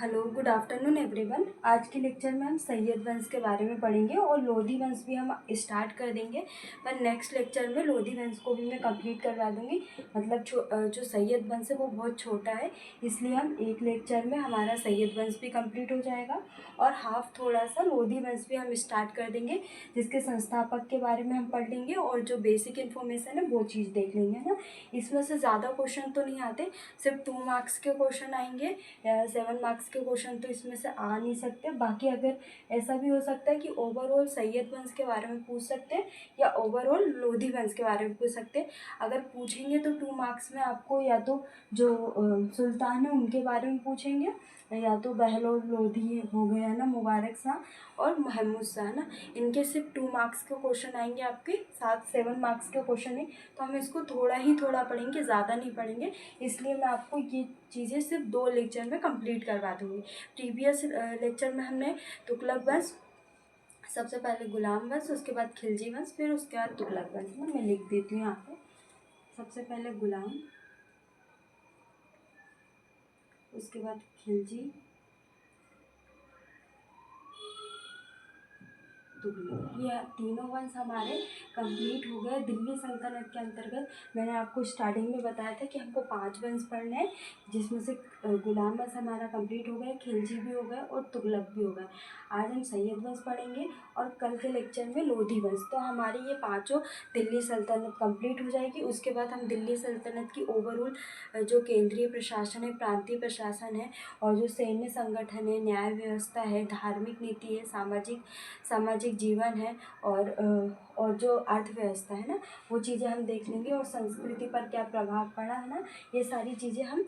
Hello, good afternoon everyone. आज के lecture में हम सैयद वंश के बारे में पढ़ेंगे और लोधी वंश भी हम स्टार्ट कर देंगे। पर नेक्स्ट लेक्चर में लोधी वंश को भी मैं कंप्लीट करवा दूंगी। मतलब जो सैयद वंश है वो बहुत छोटा है, इसलिए हम एक लेक्चर में हमारा सैयद वंश भी कंप्लीट हो जाएगा और हाफ थोड़ा सा लोधी वंश भी हम स्टार्ट कर देंगे, जिसके संस्थापक के बारे में हम पढ़ लेंगे और जो बेसिक इन्फॉर्मेशन है वो चीज़ देख लेंगे, है ना। इसमें से ज़्यादा क्वेश्चन तो नहीं आते, सिर्फ 2 मार्क्स के क्वेश्चन आएंगे। 7 मार्क्स के क्वेश्चन तो इसमें से आ नहीं सकते। बाकी अगर ऐसा भी हो सकता है कि ओवरऑल सैयद वंश के बारे में पूछ सकते हैं या ओवरऑल लोधी वंश के बारे में पूछ सकते हैं। अगर पूछेंगे तो 2 मार्क्स में आपको या तो जो सुल्तान है उनके बारे में पूछेंगे, या तो बहलोल लोधी हो गए है ना, मुबारक शाह और महमूद शाह, है ना। इनके सिर्फ 2 मार्क्स के क्वेश्चन आएंगे, आपके साथ 7 मार्क्स के क्वेश्चन नहीं। तो हम इसको थोड़ा पढ़ेंगे, ज़्यादा नहीं पढ़ेंगे, इसलिए मैं आपको ये चीज़ें सिर्फ 2 लेक्चर में कंप्लीट करवा दूँगी। प्रीवियस लेक्चर में हमने तुगलक वंश, सबसे पहले गुलाम वंश, उसके बाद खिलजी वंश, फिर उसके बाद तुगलक वंश। मैं लिख देती हूँ यहाँ पे। सबसे पहले गुलाम, उसके बाद खिलजी, तुगलक। ये तीनों वंश हमारे कंप्लीट हो गए। दिल्ली सल्तनत के अंतर्गत मैंने आपको स्टार्टिंग में बताया था कि हमको 5 वंश पढ़ने हैं, जिसमें से गुलाम वंश हमारा कंप्लीट हो गया, खिलजी भी हो गए और तुगलक भी हो गए। आज हम सैयद वंश पढ़ेंगे और कल के लेक्चर में लोधी वंश। तो हमारी ये पाँचों दिल्ली सल्तनत कंप्लीट हो जाएगी। उसके बाद हम दिल्ली सल्तनत की ओवरऑल जो केंद्रीय प्रशासन है, प्रांतीय प्रशासन है और जो सैन्य संगठन है, न्याय व्यवस्था है, धार्मिक नीति है, सामाजिक जीवन है और जो अर्थव्यवस्था है ना, वो चीज़ें हम देख लेंगे। और संस्कृति पर क्या प्रभाव पड़ा है ना, ये सारी चीज़ें हम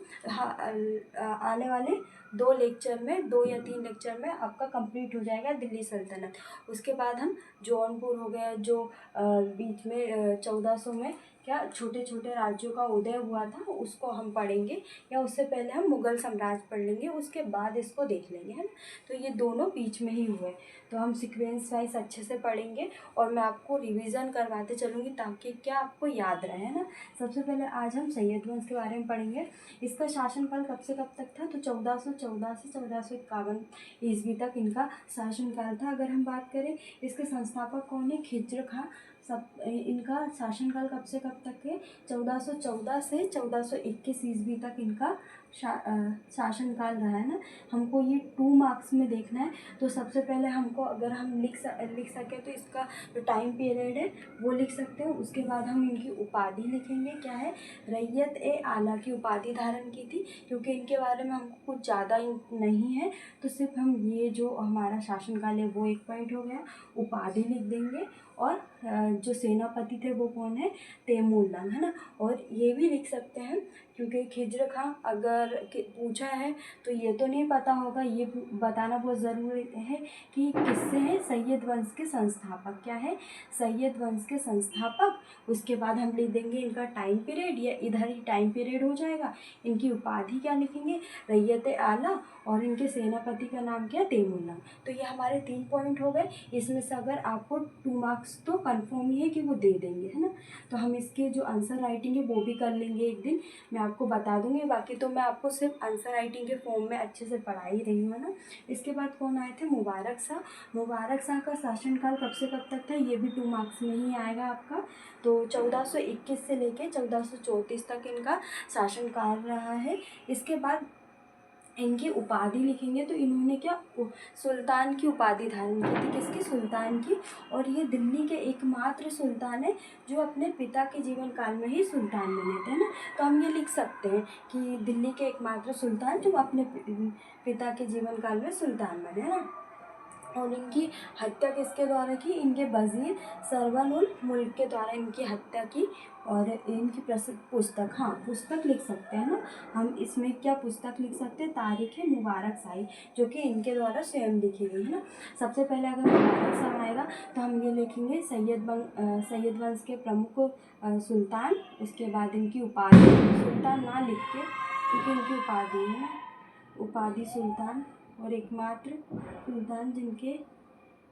आने वाले 2 लेक्चर में, 2 या 3 लेक्चर में आपका कंप्लीट हो जाएगा दिल्ली सल्तनत। उसके बाद हम जौनपुर हो गया, जो बीच में 1400 में क्या छोटे छोटे राज्यों का उदय हुआ था, उसको हम पढ़ेंगे। या उससे पहले हम मुग़ल साम्राज्य पढ़ लेंगे, उसके बाद इसको देख लेंगे, है ना। तो ये दोनों बीच में ही हुए, तो हम सीक्वेंस वाइज अच्छे से पढ़ेंगे और मैं आपको रिवीजन करवाते चलूँगी ताकि क्या आपको याद रहे, है ना। सबसे पहले आज हम सैयद वंश के बारे में पढ़ेंगे। इसका शासनकाल कब से कब तक था, तो 1414 से 1451 ईस्वी तक इनका शासनकाल था। अगर हम बात करें इसके संस्थापक कौन है, खिज्र खां। इनका शासनकाल कब से कब तक है, 1414 से 1421 ईस्वी तक इनका शासनकाल रहा, है ना। हमको ये 2 मार्क्स में देखना है। तो सबसे पहले हमको अगर हम लिख सकें तो इसका जो टाइम पीरियड है वो लिख सकते हैं। उसके बाद हम इनकी उपाधि लिखेंगे, क्या है, रैयत ए आला की उपाधि धारण की थी। क्योंकि इनके बारे में हमको कुछ ज़्यादा नहीं है, तो सिर्फ हम ये जो हमारा शासनकाल है वो एक पॉइंट हो गया, उपाधि लिख देंगे। और जो सेनापति थे वो कौन है, तैमूरलंग, है ना। और ये भी लिख सकते हैं क्योंकि खिज्र खां अगर पूछा है तो ये तो नहीं पता होगा, ये बताना बहुत ज़रूरी है कि किससे हैं, सैयद वंश के संस्थापक। क्या है, सैयद वंश के संस्थापक। उसके बाद हम लिख देंगे इनका टाइम पीरियड, या इधर ही टाइम पीरियड हो जाएगा। इनकी उपाधि क्या लिखेंगे, रैयत आला, और इनके सेनापति का नाम क्या, तैमूरलंग। तो ये हमारे 3 पॉइंट हो गए। इसमें से अगर आपको 2 मार्क्स तो कन्फर्म ही है कि वो दे देंगे, है ना। तो हम इसके जो आंसर राइटिंग है वो भी कर लेंगे एक दिन, मैं आपको बता दूंगी। बाकी तो मैं आपको सिर्फ आंसर राइटिंग के फॉर्म में अच्छे से पढ़ा ही रही हूँ, है ना। इसके बाद कौन आए थे, मुबारक शाह। मुबारक शाह का शासनकाल कब से कब तक था, ये भी 2 मार्क्स में ही आएगा आपका। तो 1421 से लेके 1434 तक इनका शासनकाल रहा है। इसके बाद इनकी उपाधि लिखेंगे तो इन्होंने क्या, सुल्तान की उपाधि धारण की थी। किसकी, सुल्तान की। और ये दिल्ली के एकमात्र सुल्तान है जो अपने पिता के जीवन काल में ही सुल्तान बने थे, है ना। तो हम ये लिख सकते हैं कि दिल्ली के एकमात्र सुल्तान जो अपने पिता के जीवन काल में सुल्तान बने, है ना। और इनकी हत्या किसके द्वारा की, इनके वज़ीर सरवन उल मुल्क के द्वारा इनकी हत्या की। और इनकी प्रसिद्ध पुस्तक, हाँ पुस्तक लिख सकते हैं ना हम, इसमें क्या पुस्तक लिख सकते हैं, तारीख़ है मुबारक शाही, जो कि इनके द्वारा स्वयं लिखी गई, है ना। सबसे पहले अगर मुबारक शाह आएगा तो हम ये लिखेंगे सैयद वंश के प्रमुख सुल्तान। उसके बाद इनकी उपाधि, सुल्तान ना लिख के क्योंकि इनकी उपाधि है ना, उपाधि सुल्तान, और एकमात्र सुल्तान जिनके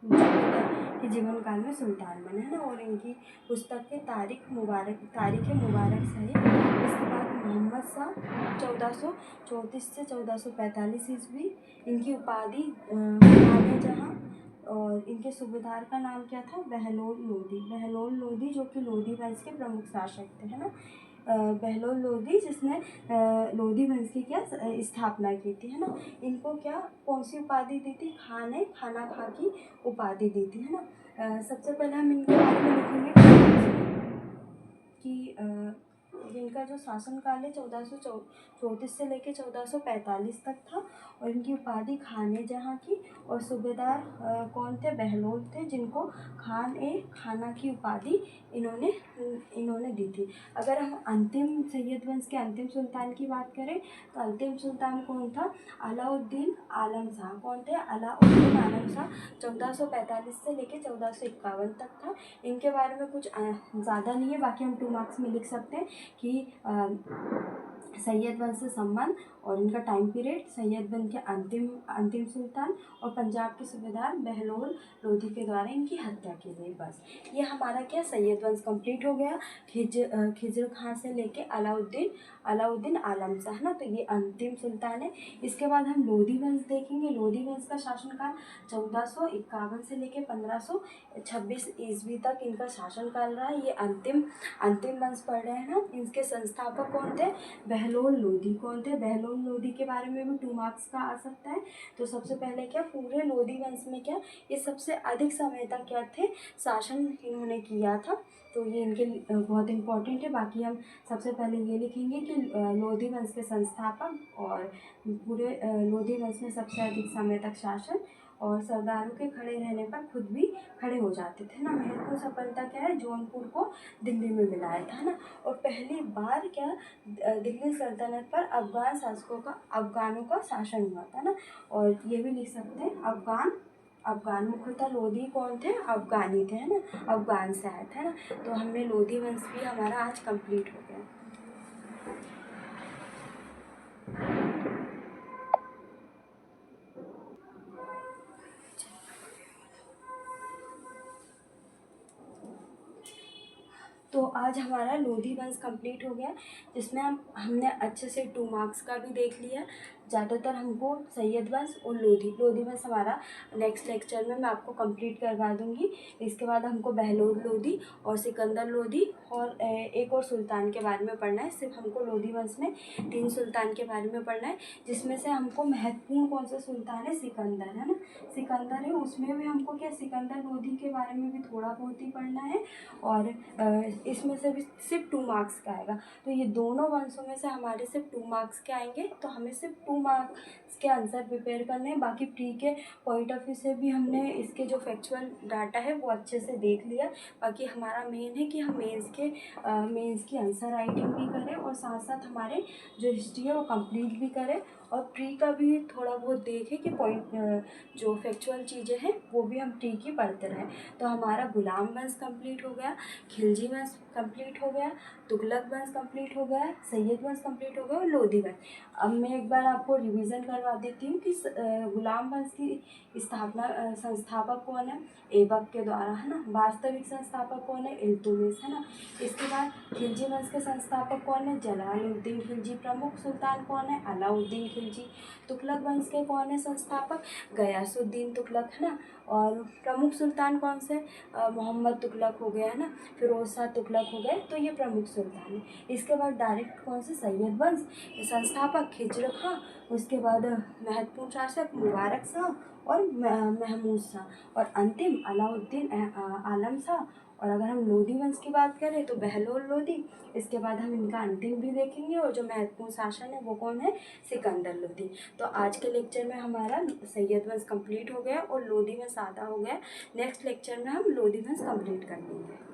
के जीवन काल में सुल्तान बने, है ना। और इनकी पुस्तक के तारीख मुबारक सही। इसके बाद मोहम्मद शाह 1434 से 1445 ईस्वी। इनकी उपाधि खाने जहाँ, और इनके सूबेदार का नाम क्या था? बहलोल लोदी जो कि लोदी वंश के प्रमुख शासक थे, है ना। बहलोल लोदी जिसने लोदी वंश की क्या स्थापना की थी, है ना। इनको क्या कौन सी उपाधि दी थी? खाना खा की उपाधि दी थी, है ना। सबसे पहले हम इनके बारे में लिखेंगे कि इनका जो शासनकाल है 1434 से लेकर 1445 तक था। और इनकी उपाधि खाने जहाँ की, और सूबेदार कौन थे? बहलोल थे, जिनको खाना की उपाधि इन्होंने दी थी। अगर हम अंतिम सैयद वंश के अंतिम सुल्तान की बात करें तो अंतिम सुल्तान कौन था? अलाउद्दीन आलम शाह। कौन थे? अलाउद्दीन आलम शाह 1445 से लेकर 1451 तक था। इनके बारे में कुछ ज़्यादा नहीं है, बाकी हम 2 मार्क्स में लिख सकते हैं कि सैयद वंश से संबंध और इनका टाइम पीरियड, सैयद वंश के अंतिम सुल्तान, और पंजाब के सूबेदार बहलोल लोधी के द्वारा इनकी हत्या की गई। बस ये हमारा क्या सैयद वंश कंप्लीट हो गया, खिजर खां से लेके अलाउद्दीन आलम शाह, है ना। तो ये अंतिम सुल्तान है। इसके बाद हम लोधी वंश देखेंगे। लोधी वंश का शासनकाल 1451 से लेके 1526 ईस्वी तक इनका शासनकाल रहा। ये अंतिम वंश पढ़ रहे हैं ना। इनके संस्थापक कौन थे? बहलोल लोधी। कौन थे? बहलोल लोधी के बारे में भी 2 मार्क्स का आ सकता है। तो सबसे पहले क्या पूरे लोधी वंश में क्या ये सबसे अधिक समय तक क्या थे शासन इन्होंने किया था। तो ये इनके बहुत इंपॉर्टेंट है। बाकी हम सबसे पहले ये लिखेंगे कि लोधी वंश के संस्थापक और पूरे लोधी वंश में सबसे अधिक समय तक शासन, और सरदारों के खड़े रहने पर खुद भी खड़े हो जाते थे ना। महत्वपूर्ण सफलता क्या है? जौनपुर को दिल्ली में मिलाया था ना। और पहली बार क्या दिल्ली सल्तनत पर अफगानों का शासन हुआ था ना। और ये भी लिख सकते हैं अफगान मुख्यतः लोधी कौन थे? अफगानी थे, है ना। अफगान से आए थे, है ना। तो हमने लोधी वंश भी हमारा आज कंप्लीट हो गया। तो आज हमारा लोधी वंश कंप्लीट हो गया, जिसमें हमने अच्छे से 2 मार्क्स का भी देख लिया। ज़्यादातर हमको सैयद वंश और लोधी वंश हमारा नेक्स्ट लेक्चर में मैं आपको कंप्लीट करवा दूंगी। इसके बाद हमको बहलोल लोधी और सिकंदर लोधी और एक और सुल्तान के बारे में पढ़ना है। सिर्फ हमको लोधी वंश में 3 सुल्तान के बारे में पढ़ना है, जिसमें से हमको महत्वपूर्ण कौन सा सुल्तान है? सिकंदर, है ना। सिकंदर है, उसमें भी हमको क्या सिकंदर लोधी के बारे में भी थोड़ा बहुत ही पढ़ना है। और इसमें से भी सिर्फ 2 मार्क्स का आएगा। तो ये दोनों वंशों में से हमारे सिर्फ 2 मार्क्स के आएंगे। तो हमें सिर्फ 2 मार्क्स के आंसर प्रिपेयर करने हैं। बाकी प्री के पॉइंट ऑफ व्यू से भी हमने इसके जो फैक्चुअल डाटा है वो अच्छे से देख लिया। बाकी हमारा मेन है कि हम मेंस की आंसर राइटिंग भी करें, और साथ साथ हमारे जो हिस्ट्री है वो कंप्लीट भी करें, और प्री का भी थोड़ा बहुत देखें कि पॉइंट जो फैक्चुअल चीज़ें हैं वो भी हम प्री की पढ़ते रहें। तो हमारा गुलाम वंश कंप्लीट हो गया, खिलजी वंश कंप्लीट हो गया, तुगलक वंश कंप्लीट हो गया, सैयद वंश कंप्लीट हो गया, और लोधी वंश। अब मैं एक बार आपको रिवीजन करवा देती हूँ कि गुलाम वंश की संस्थापक कौन है? ऐबक के द्वारा, है ना। वास्तविक संस्थापक कौन है? इल्तुतमिश, है ना। इसके बाद खिलजी वंश के संस्थापक कौन है? जलालुद्दीन खिलजी। प्रमुख सुल्तान कौन है? अलाउद्दीन खिलजी। तुगलक वंश के कौन है संस्थापक? गयासुद्दीन तुगलक, है ना। और प्रमुख सुल्तान कौन से? मोहम्मद तुगलक हो गया, है ना। फिरोज शाह तुगलक हो गए। तो ये प्रमुख सुल्तान है। इसके बाद डायरेक्ट कौन से? सैयद वंश संस्थापक खिजर खां। उसके बाद महत्वपूर्ण शासक मुबारक शाह और महमूद शाह, और अंतिम अलाउद्दीन आलम शाह। और अगर हम लोधी वंश की बात करें तो बहलोल लोधी। इसके बाद हम इनका अंतिम भी देखेंगे, और जो महत्वपूर्ण शासन है वो कौन है? सिकंदर लोधी। तो आज के लेक्चर में हमारा सैयद वंश कंप्लीट हो गया और लोधी वंश आधा हो गया। नेक्स्ट लेक्चर में हम लोधी वंश कंप्लीट कर लेंगे।